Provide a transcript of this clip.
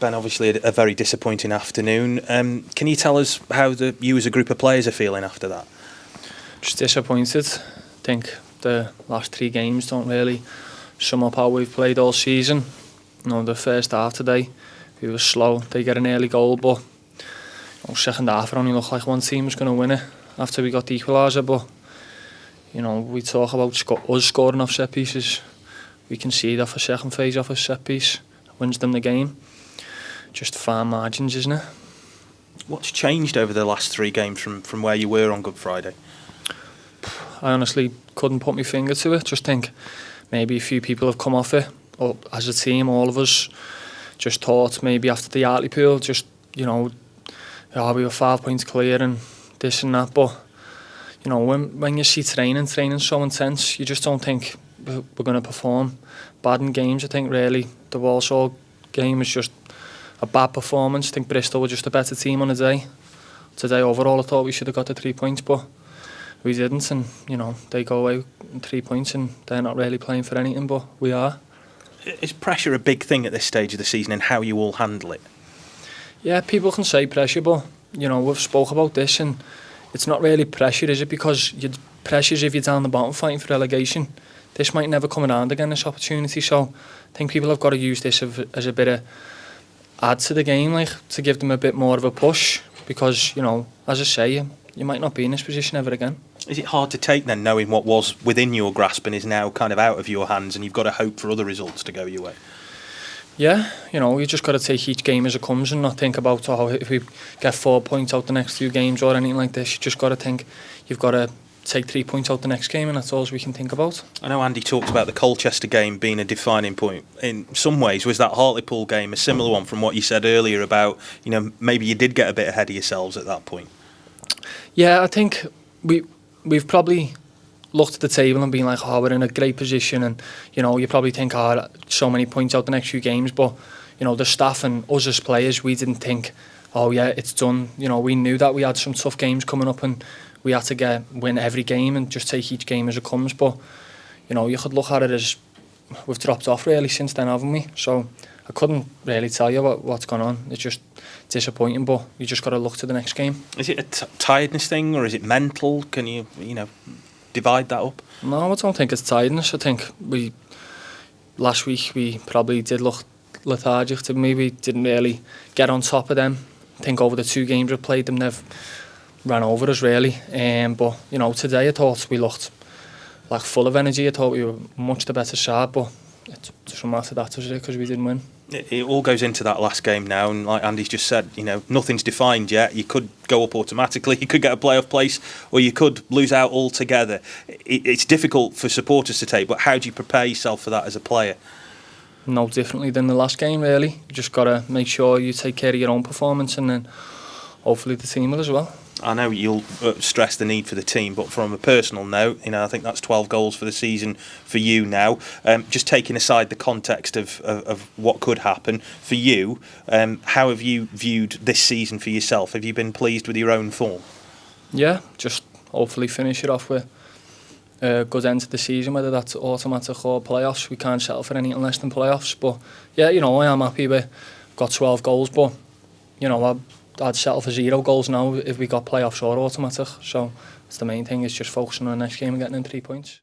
Ben, obviously a very disappointing afternoon. Can you tell us how you as a group of players are feeling after that? Just disappointed. I think the last 3 games don't really sum up how we've played all season. The first half today, we were slow. They get an early goal, but second half it only looked like one team was going to win it after we got the equaliser. But we talk about us scoring off set pieces. We concede off a second phase off a set piece, wins them the game. Just fine margins, isn't it? What's changed over the last 3 games from where you were on Good Friday? I honestly couldn't put my finger to it. Just think maybe a few people have come off it. Or as a team, all of us just thought maybe after the Hartlepool, we were 5 points clear and this and that. But when you see training so intense, you just don't think we're going to perform bad in games. I think really the Walsall game was just a bad performance. I think Bristol were just a better team on the day. Today overall I thought we should have got the 3 points, but we didn't, and they go away with 3 points and they're not really playing for anything, but we are. Is pressure a big thing at this stage of the season and how you all handle it? Yeah, people can say pressure, but we've spoke about this and it's not really pressure, is it? Because pressure's if you're down the bottom fighting for relegation. This might never come around again, this opportunity, so I think people have got to use this as a bit of add to the game, to give them a bit more of a push, because as I say, you might not be in this position ever again. Is it hard to take then, knowing what was within your grasp and is now kind of out of your hands, and you've got to hope for other results to go your way? Yeah, you just got to take each game as it comes and not think about if we get 4 points out the next 2 games or anything like this. You just got to think you've got to take 3 points out the next game, and that's all we can think about. I know Andy talked about the Colchester game being a defining point. In some ways, was that Hartlepool game a similar one from what you said earlier about, maybe you did get a bit ahead of yourselves at that point? Yeah, I think we've probably looked at the table and been like, we're in a great position, and you probably think, so many points out the next few games, but the staff and us as players, we didn't think, it's done. We knew that we had some tough games coming up and we had to win every game and just take each game as it comes. But you could look at it as we've dropped off really since then, haven't we? So I couldn't really tell you what's gone on. It's just disappointing, but you just got to look to the next game. Is it a tiredness thing or is it mental? Can you divide that up? No, I don't think it's tiredness. I think last week we probably did look lethargic to me. We didn't really get on top of them. I think over the 2 games we played them, they've ran over us really. But today I thought we looked like full of energy. I thought we were much the better side, but it doesn't matter that, does it? Because we didn't win. It all goes into that last game now, and like Andy's just said, nothing's defined yet. You could go up automatically, you could get a playoff place, or you could lose out altogether. It's difficult for supporters to take, but how do you prepare yourself for that as a player? No differently than the last game, really. You just got to make sure you take care of your own performance, and then hopefully the team will as well. I know you'll stress the need for the team, but from a personal note, I think that's 12 goals for the season for you now. Just taking aside the context of what could happen for you, how have you viewed this season for yourself? Have you been pleased with your own form? Yeah, just hopefully finish it off with a good end to the season, whether that's automatic or playoffs. We can't settle for anything less than playoffs. But yeah, I am happy we got 12 goals, but I'd settle for 0 goals now if we got playoffs or automatic. So that's the main thing, is just focusing on the next game and getting in 3 points.